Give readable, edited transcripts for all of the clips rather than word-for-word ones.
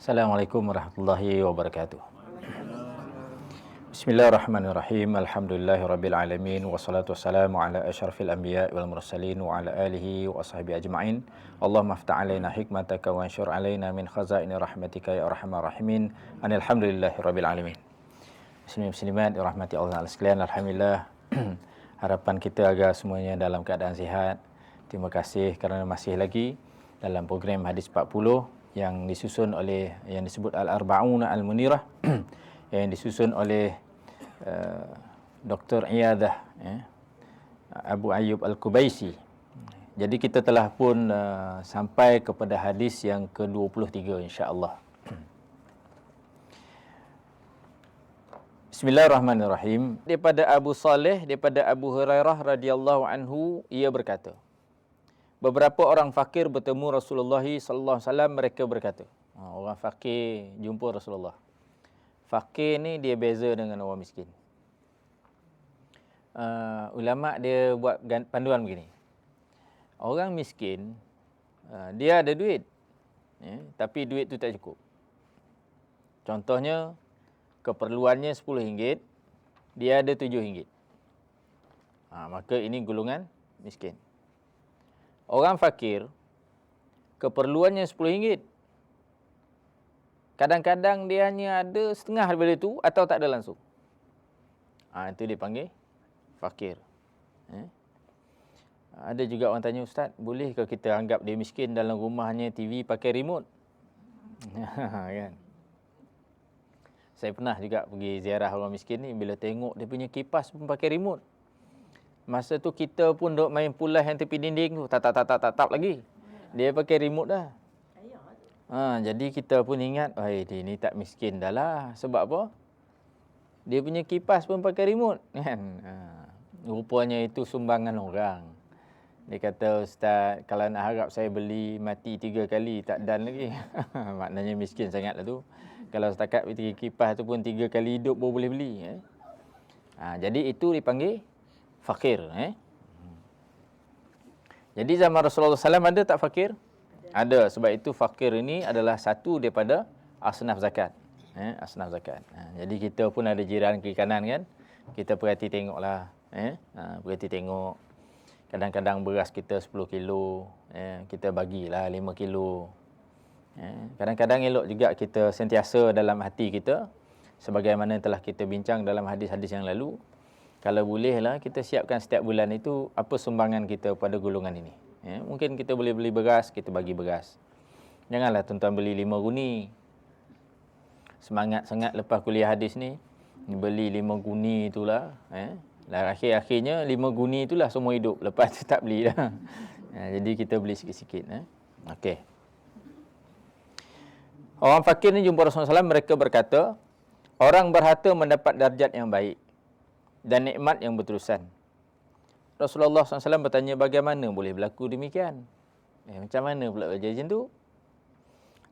Assalamualaikum warahmatullahi wabarakatuh. Bismillahirrahmanirrahim. Alhamdulillahirabbil alamin wassalatu wassalamu ala asyrafil anbiya wal mursalin wa ala alihi wa ashabihi ajma'in. Allahumma aftah alaina hikmataka wa ansyur alaina min khazaini rahmatika ya arhamar rahimin. Alhamdulillahirabbil alamin. Muslimin muslimat dirahmati Allah sekalian, alhamdulillah. Harapan kita agar semuanya dalam keadaan sihat. Terima kasih kerana masih lagi dalam program Hadis 40 yang disusun oleh yang disebut Al-Arba'un Al-Munirah yang disusun oleh Dr. Iyadah Abu Ayyub Al-Qubaisi. Jadi kita telah pun sampai kepada hadis yang ke-23 insya-Allah. Bismillahirrahmanirrahim. Daripada Abu Saleh, daripada Abu Hurairah radhiyallahu anhu, ia berkata, beberapa orang fakir bertemu Rasulullah sallallahu alaihi wasallam, mereka berkata, orang fakir jumpa Rasulullah. Fakir ni dia beza dengan orang miskin. Ulama dia buat panduan begini. Orang miskin dia ada duit, tapi duit tu tak cukup. Contohnya keperluannya RM10, dia ada RM7. Maka ini golongan miskin. Orang fakir, keperluannya RM10. Kadang-kadang dia hanya ada setengah daripada itu atau tak ada langsung. Itu dipanggil fakir. Ada juga orang tanya, Ustaz, bolehkah kita anggap dia miskin dalam rumahnya TV pakai remote? Kan? Saya pernah juga pergi ziarah orang miskin ni, bila tengok dia punya kipas pun pakai remote. Masa tu kita pun duk main pulas yang tepi dinding tu. Tap lagi. Dia pakai remote dah. Jadi kita pun ingat, dia ni tak miskin dah lah. Sebab apa? Dia punya kipas pun pakai remote. Kan? Rupanya itu sumbangan orang. Dia kata, Ustaz, kalau nak harap saya beli mati 3 kali, tak dan lagi. Maknanya miskin sangatlah tu. Kalau setakat kipas tu pun 3 kali hidup baru boleh beli. Jadi itu dipanggil fakir. Jadi zaman Rasulullah SAW ada tak fakir? Ada. Sebab itu fakir ini adalah satu daripada asnaf zakat. Asnaf zakat. Jadi kita pun ada jiran kiri kanan kan. Kita perhati tengoklah. Perhati tengok. Kadang-kadang beras kita 10 kilo. Kita bagilah 5 kilo. Kadang-kadang elok juga kita sentiasa dalam hati kita, sebagaimana telah kita bincang dalam hadis-hadis yang lalu, kalau bolehlah kita siapkan setiap bulan itu apa sumbangan kita pada golongan ini. Mungkin kita boleh beli beras, kita bagi beras. Janganlah tuan-tuan beli 5 guni. Semangat sangat lepas kuliah hadis ni, beli 5 guni itulah. Akhir-akhirnya 5 guni itulah semua hidup. Lepas tu tak beli dah. Jadi kita beli sikit-sikit. Okey. Orang fakir ni jumpa Rasulullah SAW, mereka berkata, orang berharta mendapat darjat yang baik dan nikmat yang berterusan. Rasulullah SAW bertanya, bagaimana boleh berlaku demikian? Macam mana pula jadi macam tu?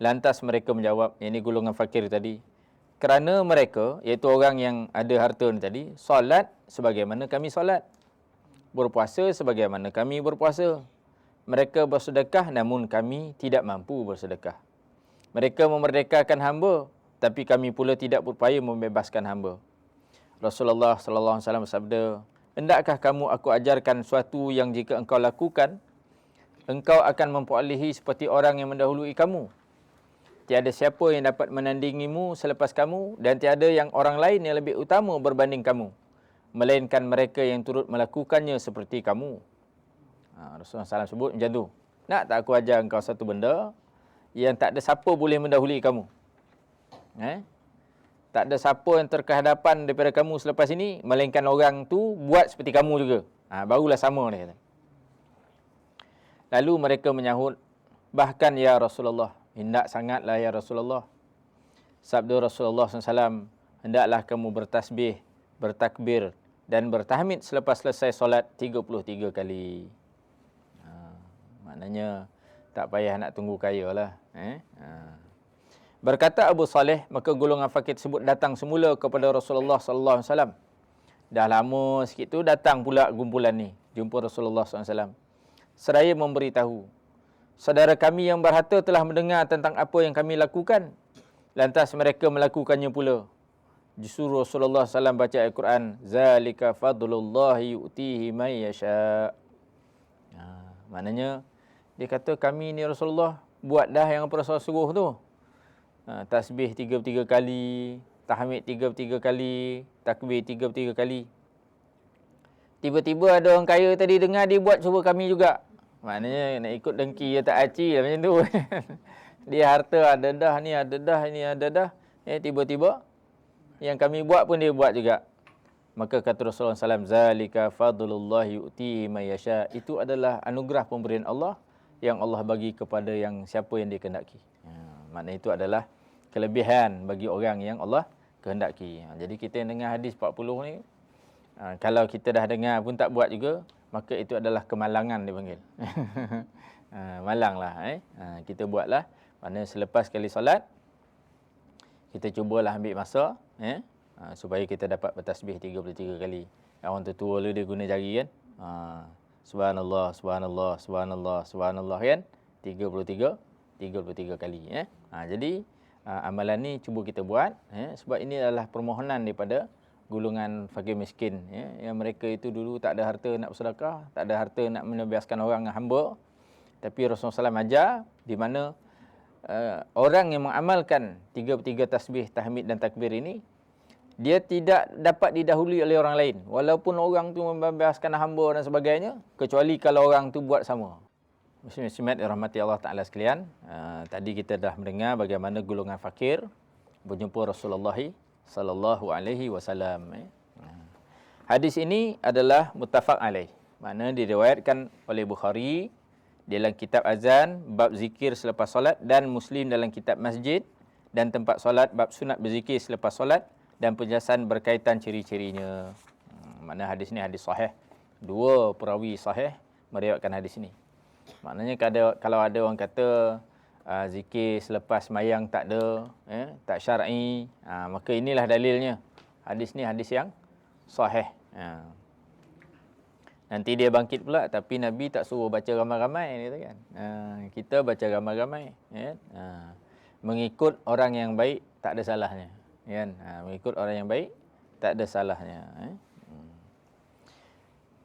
Lantas mereka menjawab, ini golongan fakir tadi, kerana mereka, iaitu orang yang ada harta ni tadi, solat sebagaimana kami solat, berpuasa sebagaimana kami berpuasa. Mereka bersedekah namun kami tidak mampu bersedekah. Mereka memerdekakan hamba, tapi kami pula tidak berupaya membebaskan hamba. Rasulullah sallallahu alaihi wasallam bersabda, hendakkah kamu aku ajarkan suatu yang jika engkau lakukan, engkau akan memperolehi seperti orang yang mendahului kamu. Tiada siapa yang dapat menandingimu selepas kamu, dan tiada yang orang lain yang lebih utama berbanding kamu, melainkan mereka yang turut melakukannya seperti kamu. Rasulullah SAW sebut macam tu. Nak tak aku ajar engkau satu benda yang tak ada siapa boleh mendahului kamu? Tak ada siapa yang terkehadapan daripada kamu selepas ini, melainkan orang tu buat seperti kamu juga. Barulah sama dia kata. Lalu mereka menyahut, bahkan ya Rasulullah, hendak sangatlah ya Rasulullah. Sabda Rasulullah SAW, hendaklah kamu bertasbih, bertakbir dan bertahmid selepas selesai solat 33 kali. Maknanya tak payah nak tunggu kaya lah. Berkata Abu Saleh, maka golongan fakir tersebut datang semula kepada Rasulullah sallallahu alaihi wasallam. Dah lama sikit tu datang pula kumpulan ni jumpa Rasulullah sallallahu alaihi wasallam. Seraya memberitahu saudara kami yang berharta telah mendengar tentang apa yang kami lakukan, lantas mereka melakukannya pula. Justru Rasulullah SAW baca Al-Quran, zalika fadlullahi yu'tihi may yasha. Maknanya dia kata kami ni Rasulullah buat dah yang apa Rasulullah suruh tu. Tasbih 33 kali, tahmid 33 kali, takbir 33 kali. Tiba-tiba ada orang kaya tadi dengar dia buat, suruh kami juga. Maknanya nak ikut dengki dia tak aci lah macam tu. Dia harta ada dah, ni ada dah, ni ada dah. Tiba-tiba yang kami buat pun dia buat juga. Maka kata Rasulullah SAW, zalika fadlullah yu'tihi may yasha. Itu adalah anugerah pemberian Allah yang Allah bagi kepada yang siapa yang dia kehendaki. Maknanya itu adalah kelebihan bagi orang yang Allah kehendaki. Jadi kita yang dengar hadis 40 ni, kalau kita dah dengar pun tak buat juga, maka itu adalah kemalangan dipanggil. Malanglah. Kita buatlah. Maknanya selepas kali solat, kita cubalah ambil masa, supaya kita dapat bertasbih 33 kali. Orang tertua dia guna jari kan. Subhanallah, subhanallah, subhanallah, subhanallah kan. 33 kali. Jadi amalan ni cuba kita buat. Sebab ini adalah permohonan daripada golongan fakir miskin, yang mereka itu dulu tak ada harta nak bersedekah, tak ada harta nak menebiaskan orang hamba. Tapi Rasulullah SAW ajar di mana orang yang mengamalkan 33 tasbih, tahmid dan takbir ini, dia tidak dapat didahului oleh orang lain. Walaupun orang tu membebaskan hamba dan sebagainya, kecuali kalau orang tu buat sama. Muslim-muslimat dirahmati Allah Ta'ala sekalian. Tadi kita dah mendengar bagaimana golongan fakir berjumpa Rasulullah sallallahu alaihi wasallam. Hadis ini adalah muttafaq alaih. Maknanya diriwayatkan oleh Bukhari dalam kitab azan bab zikir selepas solat, dan Muslim dalam kitab masjid dan tempat solat bab sunat berzikir selepas solat, dan penjelasan berkaitan ciri-cirinya. Maknanya hadis ni hadis sahih. Dua perawi sahih meriwayatkan hadis ini. Maknanya kalau ada orang kata zikir selepas mayang tak ada, tak syar'i, maka inilah dalilnya. Hadis ni hadis yang sahih. Nanti dia bangkit pula, tapi Nabi tak suruh baca ramai-ramai, kata kan. Kita baca ramai-ramai, mengikut orang yang baik tak ada salahnya, kan. Mengikut orang yang baik tak ada salahnya.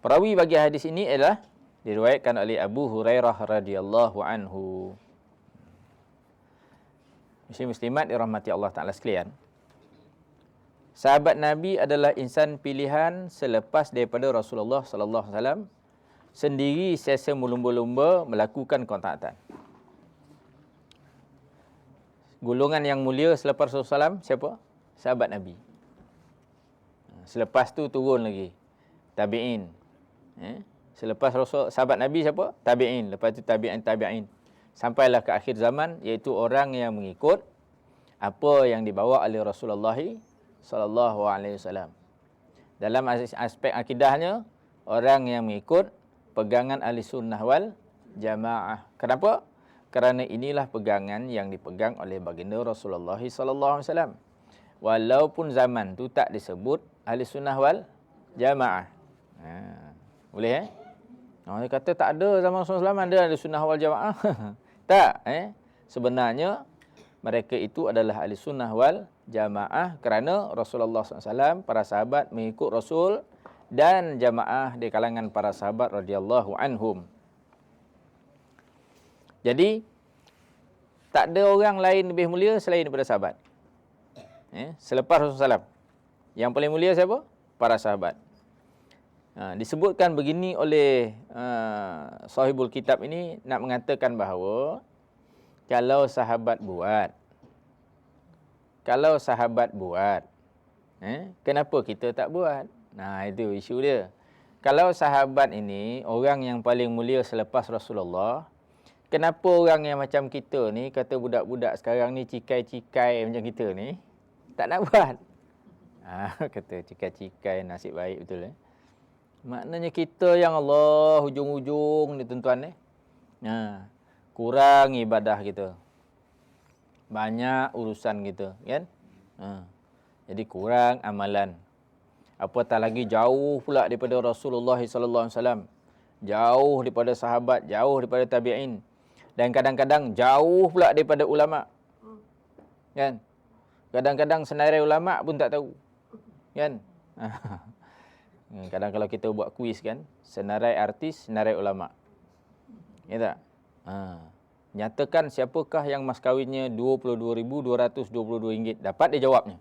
Perawi bagi hadis ini adalah diriwayatkan oleh Abu Hurairah radhiyallahu anhu. Muslimat dirahmati Allah Ta'ala sekalian. Sahabat Nabi adalah insan pilihan selepas daripada Rasulullah sallallahu alaihi wasallam sendiri sesa melumba-lumba melakukan ketaatan. Golongan yang mulia selepas Rasulullah SAW siapa? Sahabat Nabi. Selepas tu turun lagi tabi'in. Selepas sahabat Nabi siapa? Tabi'in. Lepas tu tabi'in. Sampailah ke akhir zaman, iaitu orang yang mengikut apa yang dibawa oleh Rasulullah sallallahu alaihi wasallam. Dalam aspek akidahnya, orang yang mengikut pegangan ahli sunnah wal jamaah. Kenapa? Kerana inilah pegangan yang dipegang oleh baginda Rasulullah sallallahu alaihi wasallam. Walaupun zaman tu tak disebut ahli sunnah wal jamaah. Boleh Dia kata tak ada zaman Rasulullah SAW ada ahli sunnah wal jamaah. Tak, sebenarnya mereka itu adalah ahli sunnah wal jamaah kerana Rasulullah SAW, para sahabat mengikut Rasul, dan jamaah di kalangan para sahabat radhiyallahu anhum. Jadi tak ada orang lain lebih mulia selain daripada sahabat. Selepas Rasulullah SAW, yang paling mulia siapa? Para sahabat. Disebutkan begini oleh sahibul kitab ini, nak mengatakan bahawa kalau sahabat buat, kenapa kita tak buat? Itu isu dia. Kalau sahabat ini orang yang paling mulia selepas Rasulullah, kenapa orang yang macam kita ni, kata budak-budak sekarang ni cikai-cikai macam kita ni, tak nak buat? Kata cikai-cikai, nasib baik betul. Maknanya kita yang Allah hujung-hujung ni tuan-tuan ni, kurang ibadah kita, banyak urusan kita, kan? Jadi kurang amalan. Apatah lagi jauh pula daripada Rasulullah sallallahu alaihi wasallam, jauh daripada sahabat, jauh daripada tabi'in. Dan kadang-kadang jauh pula daripada ulama. Kan? Kadang-kadang senarai ulama pun tak tahu. Kan? Kadang kalau kita buat kuis kan, senarai artis, senarai ulama. Ya tak? Nyatakan siapakah yang mas kahwinnya RM22,222. Dapat dia jawabnya.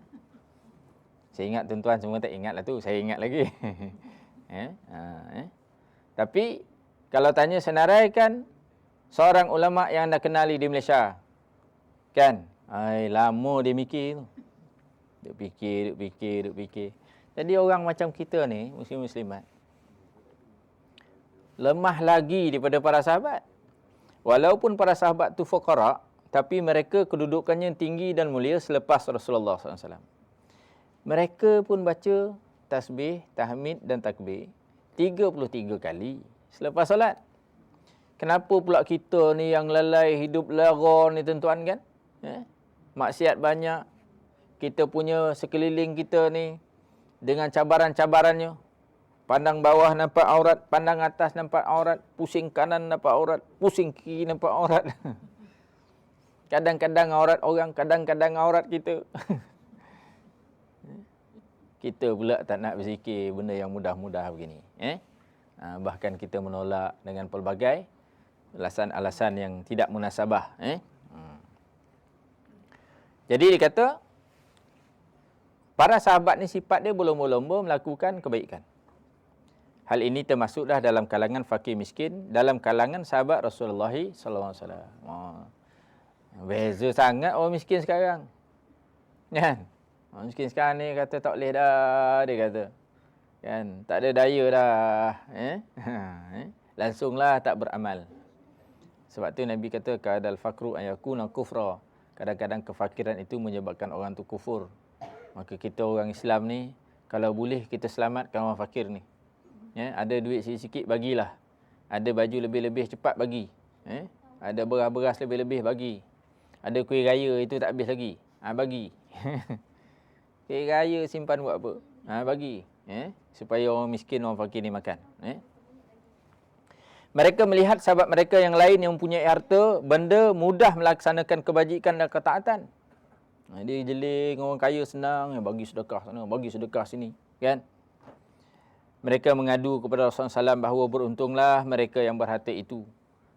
Saya ingat tuan-tuan semua tak ingat lah tu. Saya ingat lagi. Tapi kalau tanya senarai kan, seorang ulama yang anda kenali di Malaysia. Kan? Lama dia mikir tu. Duk fikir. Jadi orang macam kita ni, muslim-muslimat, lemah lagi daripada para sahabat. Walaupun para sahabat tu fuqara, tapi mereka kedudukannya tinggi dan mulia selepas Rasulullah SAW. Mereka pun baca tasbih, tahmid dan takbir 33 kali selepas solat. Kenapa pula kita ni yang lalai hidup lara ni tuan-tuan kan? Maksiat banyak. Kita punya sekeliling kita ni dengan cabaran-cabarannya. Pandang bawah nampak aurat, pandang atas nampak aurat, pusing kanan nampak aurat, pusing kiri nampak aurat. Kadang-kadang aurat orang, kadang-kadang aurat kita. Kita pula tak nak berzikir benda yang mudah-mudah begini. Bahkan kita menolak dengan pelbagai alasan-alasan yang tidak munasabah. Jadi dia kata, para sahabat ni sifat dia berlomba-lomba melakukan kebaikan. Hal ini termasuklah dalam kalangan fakir miskin, dalam kalangan sahabat Rasulullah SAW. Beza sangat orang miskin sekarang. Kan? Orang miskin sekarang ni kata tak boleh dah, dia kata. Kan? Tak ada daya dah. Langsunglah tak beramal. Sebab tu Nabi kata, kadal fakru ayakuna kufra. Kadang-kadang kefakiran itu menyebabkan orang tu kufur. Maka kita orang Islam ni, kalau boleh kita selamatkan orang fakir ni. Ada duit sikit-sikit, bagilah. Ada baju lebih-lebih, cepat bagi. Ada beras-beras lebih-lebih, bagi. Ada kuih raya, itu tak habis lagi. Bagi. Kuih raya simpan buat apa? Bagi. Supaya orang miskin, orang fakir ni makan. Mereka melihat sahabat mereka yang lain yang mempunyai harta, benda mudah melaksanakan kebajikan dan ketaatan. Dia jeling orang kaya senang, bagi sedekah sana, bagi sedekah sini. Kan? Mereka mengadu kepada Rasulullah SAW bahawa beruntunglah mereka yang berharta itu.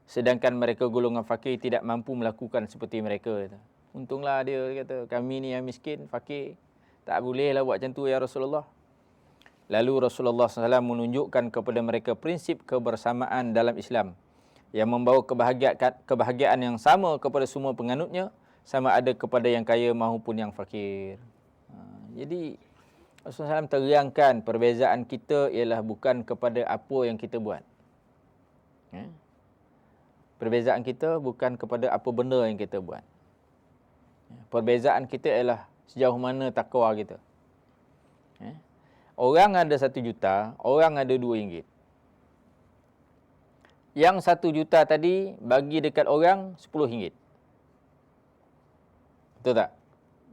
Sedangkan mereka golongan fakir tidak mampu melakukan seperti mereka. Untunglah dia kata, kami ni yang miskin, fakir. Tak bolehlah buat macam tu ya Rasulullah. Lalu Rasulullah SAW menunjukkan kepada mereka prinsip kebersamaan dalam Islam yang membawa kebahagiaan yang sama kepada semua penganutnya, sama ada kepada yang kaya maupun yang fakir. Jadi Rasulullah SAW terangkan perbezaan kita ialah bukan kepada apa yang kita buat. Perbezaan kita bukan kepada apa benda yang kita buat. Perbezaan kita ialah sejauh mana takwa kita. Orang ada 1 juta, orang ada RM2. Yang 1 juta tadi bagi dekat orang RM10. Betul tak?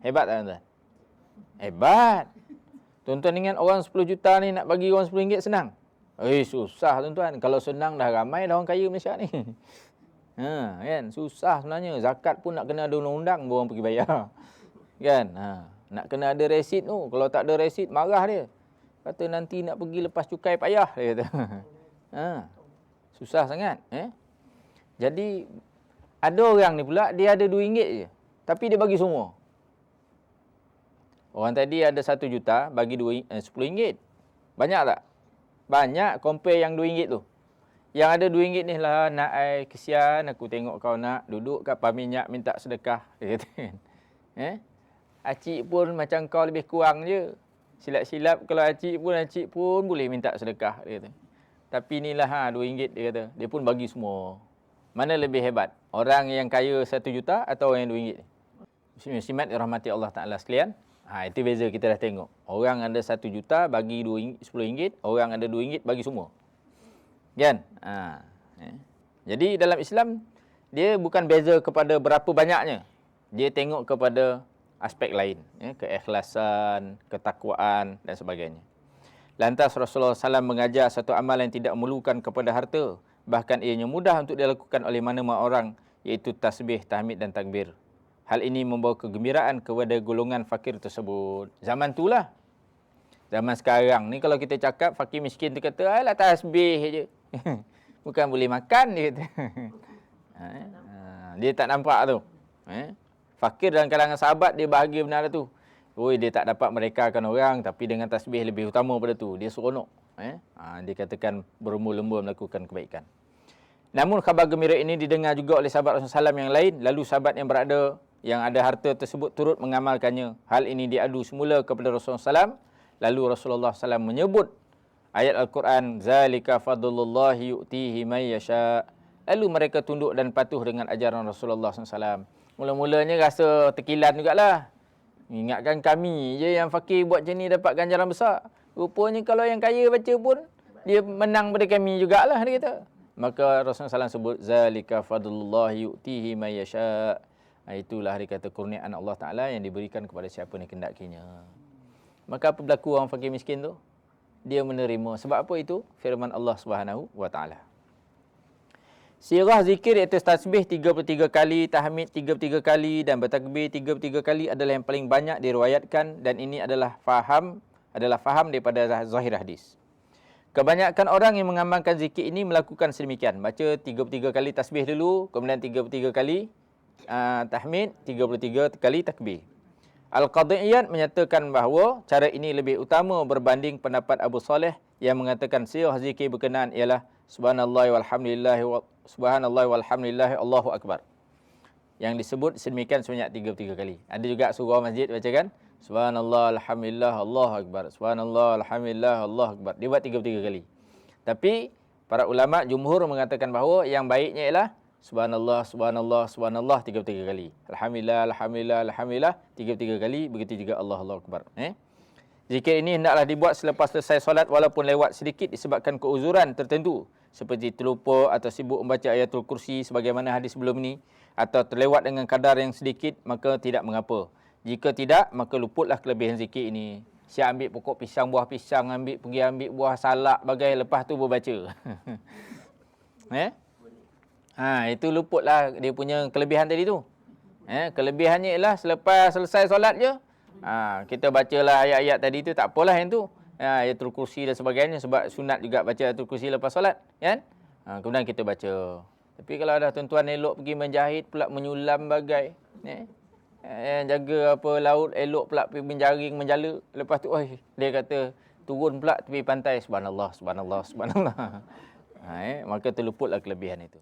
Hebat tak tuan-tuan? Hebat. Tuan-tuan ingat orang 10 juta ni nak bagi orang RM10 senang? Susah tuan-tuan. Kalau senang dah ramai dah orang kaya Malaysia ni. Kan? Susah sebenarnya. Zakat pun nak kena ada undang-undang baru orang pergi bayar. Kan? Nak kena ada resit tu. Kalau tak ada resit marah dia. Kata nanti nak pergi lepas cukai payah, dia kata. Susah sangat. Jadi, ada orang ni pula, dia ada RM2 je. Tapi dia bagi semua. Orang tadi ada 1 juta, bagi RM10. Banyak tak? Banyak, compare yang RM2 tu. Yang ada RM2 ni lah, nak kesian, aku tengok kau nak duduk kat pam minyak minta sedekah. Dia kata. Acik pun macam kau lebih kurang je. Silap-silap kalau acik pun boleh minta sedekah, dia kata. Tapi inilah RM2, dia kata. Dia pun bagi semua. Mana lebih hebat? Orang yang kaya 1 juta atau orang yang RM2? Muslimat dirahmati Allah Ta'ala sekalian. Itu beza kita dah tengok. Orang ada 1 juta bagi RM10, orang ada RM2 bagi semua. Kan? Jadi dalam Islam, dia bukan beza kepada berapa banyaknya. Dia tengok kepada aspek lain, keikhlasan, ketakwaan dan sebagainya. Lantas Rasulullah SAW mengajar satu amal yang tidak memerlukan kepada harta, bahkan ianya mudah untuk dilakukan oleh mana-mana orang, iaitu tasbih, tahmid dan takbir. Hal ini membawa kegembiraan kepada golongan fakir tersebut. Zaman itulah. Zaman sekarang ni kalau kita cakap fakir miskin tu kata, alah tasbih je. Bukan boleh makan dia kata. Dia tak nampak tu. Fakir dalam kalangan sahabat dia bahagia benar tu. Oi, dia tak dapat merekakan orang tapi dengan tasbih lebih utama pada tu. Dia seronok. Dia katakan berlumba-lumba melakukan kebaikan. Namun khabar gembira ini didengar juga oleh sahabat Rasulullah SAW yang lain. Lalu sahabat yang ada harta tersebut turut mengamalkannya. Hal ini diadu semula kepada Rasulullah SAW. Lalu Rasulullah SAW menyebut ayat Al-Quran, Zalika fadlullahi yu'tihi may yasha. Lalu mereka tunduk dan patuh dengan ajaran Rasulullah SAW. Mula-mulanya rasa terkilan jugalah. Ingatkan kami je yang fakir buat macam ni dapat ganjaran besar. Rupanya kalau yang kaya baca pun, dia menang pada kami jugalah, dia kata. Maka Rasulullah SAW sebut, Zalika fadlullahi yu'tihi may yasha. Itulah dia kata kurniaan Allah Ta'ala yang diberikan kepada siapa yang kendakinya. Maka apa berlaku orang fakir miskin tu? Dia menerima. Sebab apa itu? Firman Allah Subhanahu wa Ta'ala. Sirah zikir iaitu tasbih 33 kali, tahmid 33 kali dan bertakbir 33 kali adalah yang paling banyak diriwayatkan dan ini adalah faham daripada zahir hadis. Kebanyakan orang yang mengamalkan zikir ini melakukan sedemikian. Baca 33 kali tasbih dulu, kemudian 33 kali tahmid, 33 kali takbir. Al-Qadhi'iyat menyatakan bahawa cara ini lebih utama berbanding pendapat Abu Saleh yang mengatakan sirah zikir berkenaan ialah subhanallah walhamdulillah Allahu akbar. Yang disebut sedemikian sebanyak 33 kali. Ada juga surah masjid bacakan subhanallah alhamdulillah Allahu akbar. Subhanallah alhamdulillah Allahu akbar. Dia buat 33 kali. Tapi para ulama jumhur mengatakan bahawa yang baiknya ialah subhanallah, subhanallah, subhanallah 33 kali. Alhamdulillah, alhamdulillah, alhamdulillah 33 kali. Begitu juga Allahu akbar. Zikir ini hendaklah dibuat selepas selesai solat walaupun lewat sedikit disebabkan keuzuran tertentu. Seperti terlupa atau sibuk membaca ayatul kursi sebagaimana hadis sebelum ini. Atau terlewat dengan kadar yang sedikit, maka tidak mengapa. Jika tidak, maka luputlah kelebihan zikir ini. Siap ambil pokok pisang, buah pisang, pergi ambil buah salak, bagai lepas tu berbaca. Itu luputlah dia punya kelebihan tadi tu. Kelebihannya ialah selepas selesai solat je, kita bacalah ayat-ayat tadi tu, tak apalah yang tu. Ayatul kursi dan sebagainya sebab sunat juga baca ayatul kursi lepas solat, kan? Kemudian kita baca. Tapi kalau ada tuan-tuan elok pergi menjahit pula menyulam bagai, jaga apa laut elok pula pergi menjaring menjala, lepas tu dia kata turun pula tepi pantai subhanallah subhanallah subhanallah. Maka terluputlah kelebihan itu.